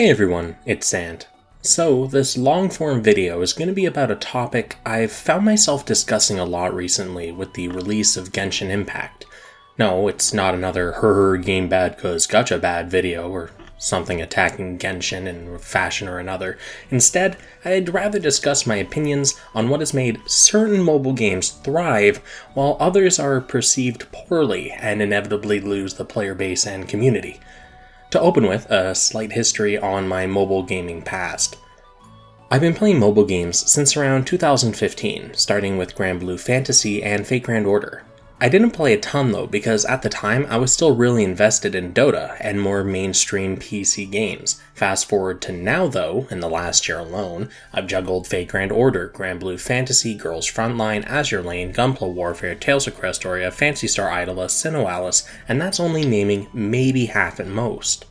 Hey everyone, it's Xant. So, this long-form video is going to be about a topic I've found myself discussing a lot recently with the release of Genshin Impact. No, it's not another game bad cause Gacha bad video or something attacking Genshin in fashion or another. Instead, I'd rather discuss my opinions on what has made certain mobile games thrive while others are perceived poorly and inevitably lose the player base and community. To open with, a slight history on my mobile gaming past. I've been playing mobile games since around 2015, starting with Granblue Fantasy and Fate Grand Order. I didn't play a ton though, because at the time I was still really invested in Dota and more mainstream PC games. Fast forward to now though, in the last year alone, I've juggled Fate Grand Order, Granblue Fantasy, Girls Frontline, Azure Lane, Gunpla Warfare, Tales of Crestoria, Phantasy Star Idolist, Sinnoh, and that's only naming maybe half at most.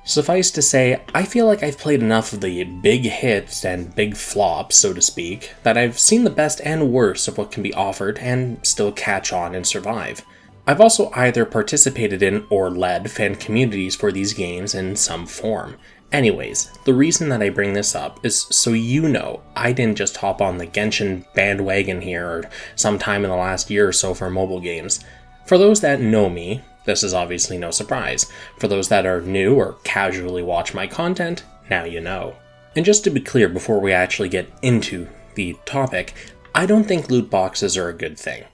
Suffice to say, I feel like I've played enough of the big hits and big flops, so to speak, that I've seen the best and worst of what can be offered and still catch on and survive. I've also either participated in or led fan communities for these games in some form. Anyways, the reason that I bring this up is so you know I didn't just hop on the Genshin bandwagon here or sometime in the last year or so for mobile games. For those that know me, this is obviously no surprise. For those that are new or casually watch my content, now you know. And just to be clear before we actually get into the topic, I don't think loot boxes are a good thing.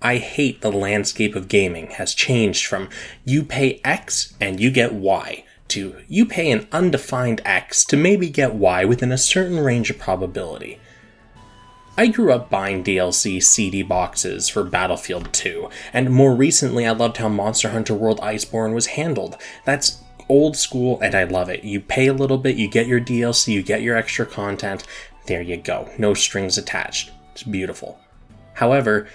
I hate the landscape of gaming has changed from you pay X and you get Y, to you pay an undefined X to maybe get Y within a certain range of probability. I grew up buying DLC CD boxes for Battlefield 2, and more recently I loved how Monster Hunter World Iceborne was handled. That's old school and I love it. You pay a little bit, you get your DLC, you get your extra content, there you go, no strings attached. It's beautiful. However,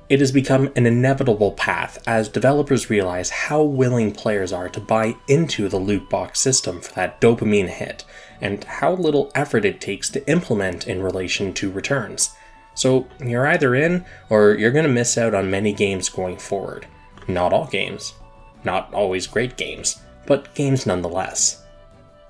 it has become an inevitable path as developers realize how willing players are to buy into the loot box system for that dopamine hit, and how little effort it takes to implement in relation to returns. So you're either in, or you're going to miss out on many games going forward. Not all games. Not always great games, but games nonetheless.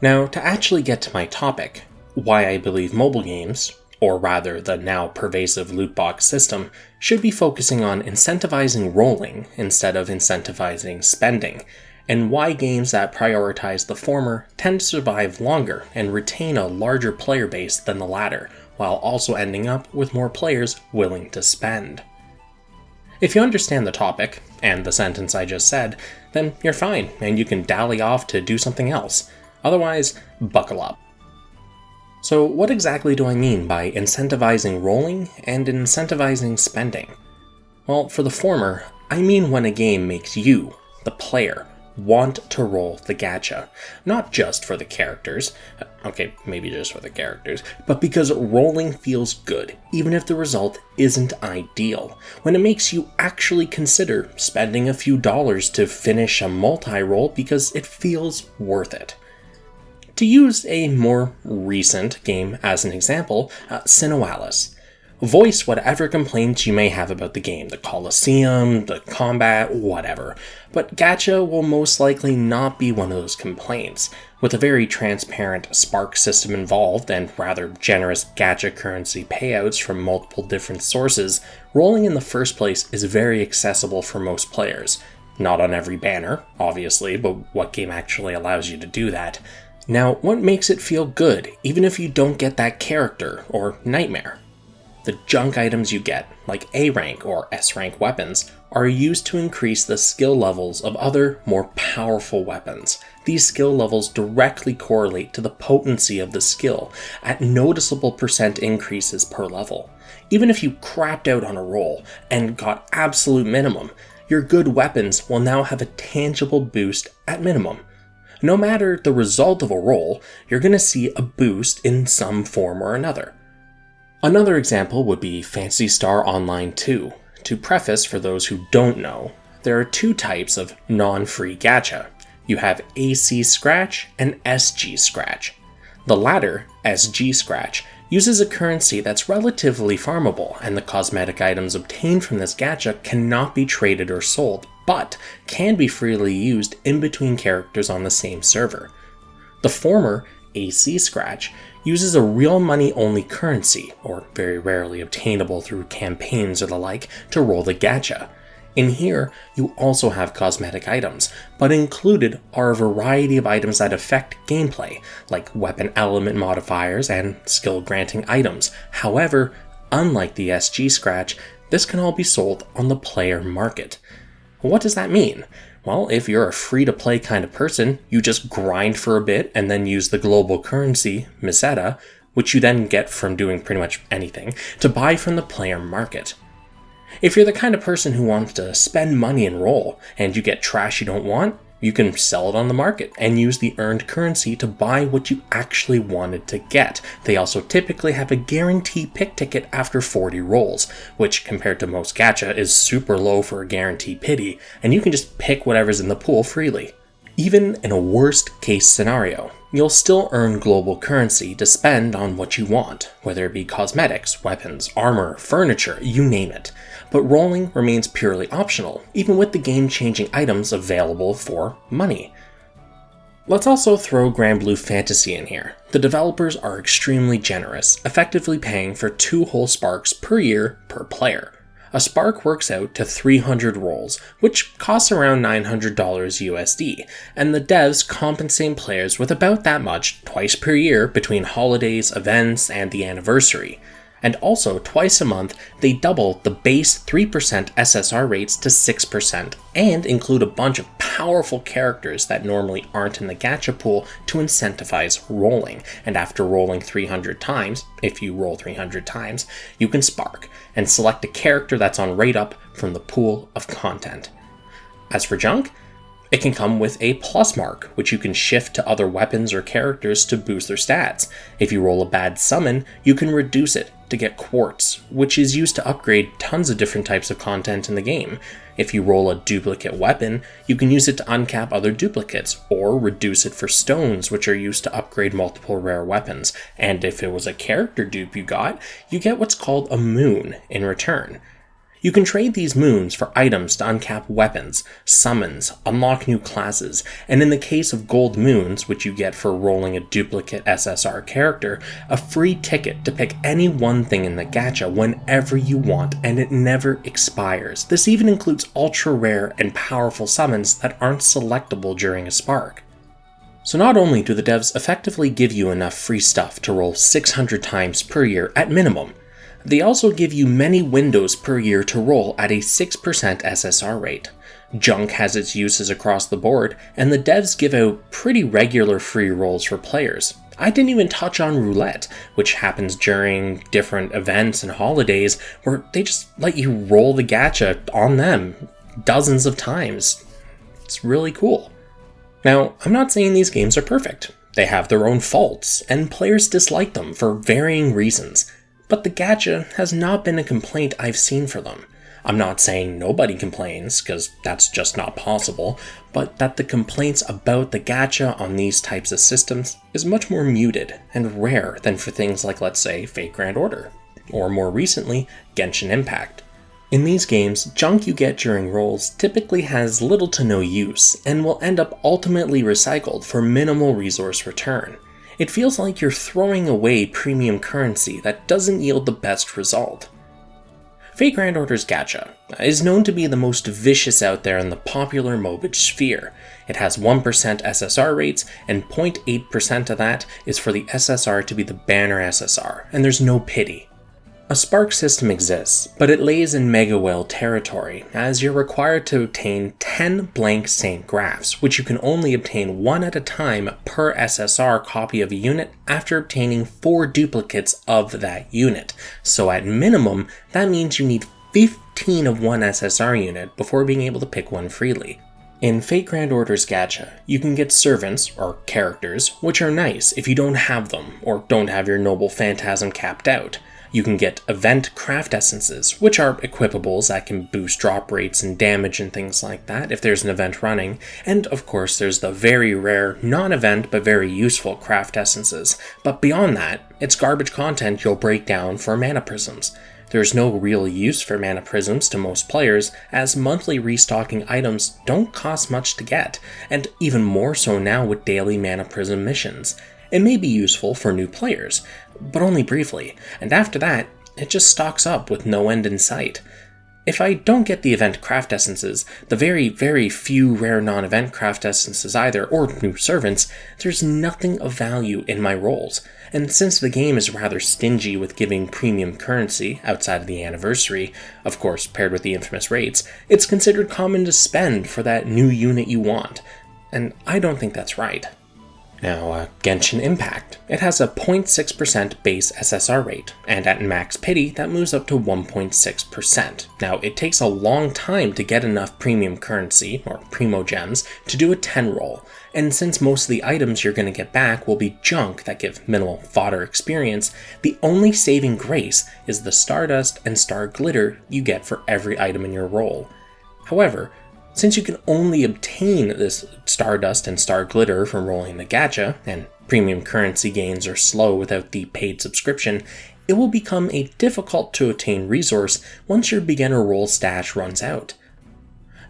Now, to actually get to my topic, why I believe mobile games, or rather the now pervasive loot box system, should be focusing on incentivizing rolling instead of incentivizing spending, and why games that prioritize the former tend to survive longer and retain a larger player base than the latter, while also ending up with more players willing to spend. If you understand the topic, and the sentence I just said, then you're fine, and you can dally off to do something else. Otherwise, buckle up. So what exactly do I mean by incentivizing rolling and incentivizing spending? Well, for the former, I mean when a game makes you, the player, want to roll the gacha. Not just for the characters, okay, maybe just for the characters, but because rolling feels good, even if the result isn't ideal. When it makes you actually consider spending a few dollars to finish a multi-roll because it feels worth it. To use a more recent game as an example, Sinnoh. Voice whatever complaints you may have about the game, the Colosseum, the combat, whatever. But gacha will most likely not be one of those complaints. With a very transparent Spark system involved and rather generous gacha currency payouts from multiple different sources, rolling in the first place is very accessible for most players. Not on every banner, obviously, but what game actually allows you to do that? Now, what makes it feel good, even if you don't get that character or nightmare? The junk items you get, like A rank or S rank weapons, are used to increase the skill levels of other, more powerful weapons. These skill levels directly correlate to the potency of the skill, at noticeable percent increases per level. Even if you crapped out on a roll and got absolute minimum, your good weapons will now have a tangible boost at minimum. No matter the result of a roll, you're going to see a boost in some form or another. Another example would be Phantasy Star Online 2. To preface for those who don't know, there are two types of non-free gacha. You have AC Scratch and SG Scratch. The latter, SG Scratch, uses a currency that's relatively farmable, and the cosmetic items obtained from this gacha cannot be traded or sold, but can be freely used in between characters on the same server. The former AC Scratch, uses a real money only currency, or very rarely obtainable through campaigns or the like, to roll the gacha. In here, you also have cosmetic items, but included are a variety of items that affect gameplay, like weapon element modifiers and skill granting items. However, unlike the SG Scratch, this can all be sold on the player market. What does that mean? Well, if you're a free-to-play kind of person, you just grind for a bit and then use the global currency, Meseta, which you then get from doing pretty much anything, to buy from the player market. If you're the kind of person who wants to spend money and roll, and you get trash you don't want, you can sell it on the market and use the earned currency to buy what you actually wanted to get. They also typically have a guaranteed pick ticket after 40 rolls, which compared to most gacha is super low for a guaranteed pity, and you can just pick whatever's in the pool freely. Even in a worst case scenario, you'll still earn global currency to spend on what you want, whether it be cosmetics, weapons, armor, furniture, you name it. But rolling remains purely optional, even with the game-changing items available for money. Let's also throw Granblue Fantasy in here. The developers are extremely generous, effectively paying for 2 whole sparks per year per player. A spark works out to 300 rolls, which costs around $900 USD, and the devs compensate players with about that much twice per year between holidays, events, and the anniversary. And also, twice a month, they double the base 3% SSR rates to 6%, and include a bunch of powerful characters that normally aren't in the gacha pool to incentivize rolling. And after rolling 300 times, if you roll 300 times, you can spark, and select a character that's on rate up from the pool of content. As for junk, it can come with a plus mark, which you can shift to other weapons or characters to boost their stats. If you roll a bad summon, you can reduce it to get quartz, which is used to upgrade tons of different types of content in the game. If you roll a duplicate weapon, you can use it to uncap other duplicates, or reduce it for stones, which are used to upgrade multiple rare weapons. And if it was a character dupe you get what's called a moon in return. You can trade these moons for items to uncap weapons, summons, unlock new classes, and in the case of gold moons, which you get for rolling a duplicate SSR character, a free ticket to pick any one thing in the gacha whenever you want, and it never expires. This even includes ultra rare and powerful summons that aren't selectable during a spark. So not only do the devs effectively give you enough free stuff to roll 600 times per year at minimum, they also give you many windows per year to roll at a 6% SSR rate. Junk has its uses across the board, and the devs give out pretty regular free rolls for players. I didn't even touch on roulette, which happens during different events and holidays where they just let you roll the gacha on them dozens of times. It's really cool. Now, I'm not saying these games are perfect. They have their own faults, and players dislike them for varying reasons. But the gacha has not been a complaint I've seen for them. I'm not saying nobody complains, because that's just not possible, but that the complaints about the gacha on these types of systems is much more muted and rare than for things like, let's say, Fate Grand Order, or more recently, Genshin Impact. In these games, junk you get during rolls typically has little to no use, and will end up ultimately recycled for minimal resource return. It feels like you're throwing away premium currency that doesn't yield the best result. Fate Grand Order's gacha is known to be the most vicious out there in the popular MOBA sphere. It has 1% SSR rates, and 0.8% of that is for the SSR to be the banner SSR, and there's no pity. A spark system exists, but it lays in mega whale territory, as you're required to obtain 10 blank Saint graphs, which you can only obtain one at a time per SSR copy of a unit after obtaining 4 duplicates of that unit. So at minimum, that means you need 15 of one SSR unit before being able to pick one freely. In Fate Grand Order's gacha, you can get servants, or characters, which are nice if you don't have them, or don't have your noble phantasm capped out. You can get event craft essences, which are equipables that can boost drop rates and damage and things like that if there's an event running, and of course there's the very rare, non-event but very useful craft essences. But beyond that, it's garbage content you'll break down for mana prisms. There's no real use for mana prisms to most players, as monthly restocking items don't cost much to get, and even more so now with daily mana prism missions. It may be useful for new players, but only briefly, and after that, it just stocks up with no end in sight. If I don't get the event craft essences, the very, very few rare non-event craft essences either, or new servants, there's nothing of value in my rolls. And since the game is rather stingy with giving premium currency outside of the anniversary, of course paired with the infamous rates, it's considered common to spend for that new unit you want. And I don't think that's right. Now, Genshin Impact. It has a 0.6% base SSR rate, and at max pity, that moves up to 1.6%. Now, it takes a long time to get enough premium currency, or primo gems, to do a 10 roll, and since most of the items you're going to get back will be junk that give minimal fodder experience, the only saving grace is the Stardust and Star Glitter you get for every item in your roll. However, since you can only obtain this Stardust and Star Glitter from rolling the Gacha, and premium currency gains are slow without the paid subscription, it will become a difficult to obtain resource once your beginner roll stash runs out.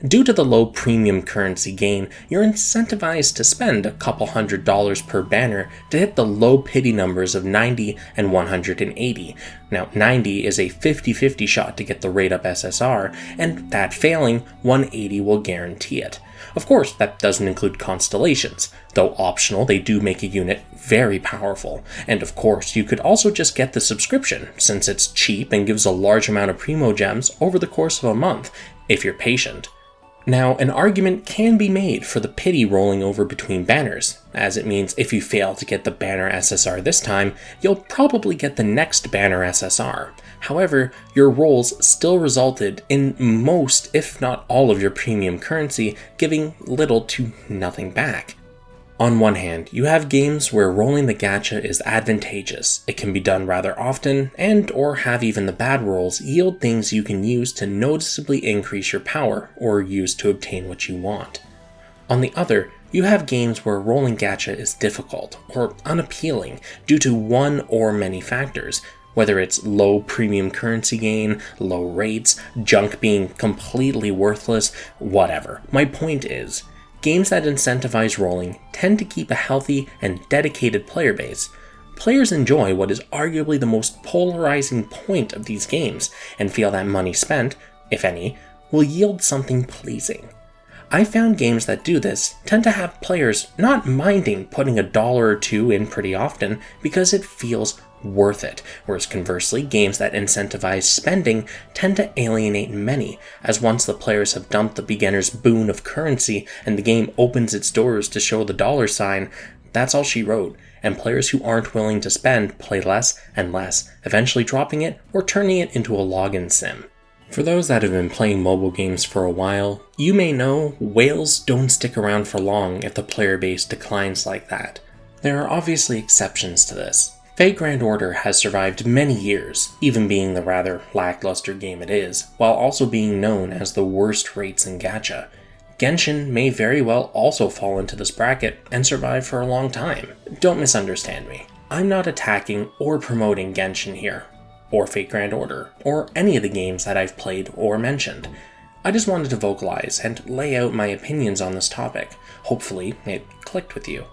Due to the low premium currency gain, you're incentivized to spend a couple $100s per banner to hit the low pity numbers of 90 and 180. Now, 90 is a 50-50 shot to get the rate up SSR, and that failing, 180 will guarantee it. Of course, that doesn't include constellations, though optional they do make a unit very powerful, and of course you could also just get the subscription, since it's cheap and gives a large amount of primo gems over the course of a month, if you're patient. Now, an argument can be made for the pity rolling over between banners, as it means if you fail to get the banner SSR this time, you'll probably get the next banner SSR. However, your rolls still resulted in most, if not all of your premium currency, giving little to nothing back. On one hand, you have games where rolling the gacha is advantageous. It can be done rather often, and or have even the bad rolls yield things you can use to noticeably increase your power, or use to obtain what you want. On the other, you have games where rolling gacha is difficult, or unappealing, due to one or many factors, whether it's low premium currency gain, low rates, junk being completely worthless, whatever. My point is, games that incentivize rolling tend to keep a healthy and dedicated player base. Players enjoy what is arguably the most polarizing point of these games, and feel that money spent, if any, will yield something pleasing. I found games that do this tend to have players not minding putting $1 or $2 in pretty often because it feels worth it, whereas conversely, games that incentivize spending tend to alienate many, as once the players have dumped the beginner's boon of currency and the game opens its doors to show the dollar sign, that's all she wrote, and players who aren't willing to spend play less and less, eventually dropping it or turning it into a login sim. For those that have been playing mobile games for a while, you may know whales don't stick around for long if the player base declines like that. There are obviously exceptions to this. Fate Grand Order has survived many years, even being the rather lackluster game it is, while also being known as the worst rates in Gacha. Genshin may very well also fall into this bracket and survive for a long time. Don't misunderstand me. I'm not attacking or promoting Genshin here, or Fate Grand Order, or any of the games that I've played or mentioned. I just wanted to vocalize and lay out my opinions on this topic. Hopefully, it clicked with you.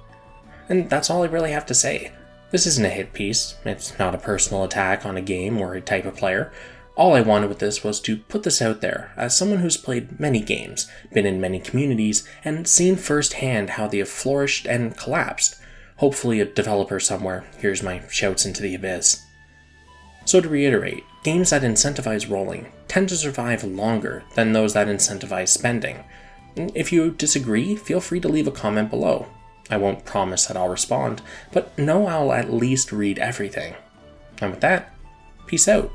And that's all I really have to say. This isn't a hit piece, it's not a personal attack on a game or a type of player. All I wanted with this was to put this out there as someone who's played many games, been in many communities, and seen firsthand how they have flourished and collapsed. Hopefully a developer somewhere hears my shouts into the abyss. So to reiterate, games that incentivize rolling tend to survive longer than those that incentivize spending. If you disagree, feel free to leave a comment below. I won't promise that I'll respond, but know I'll at least read everything. And with that, peace out.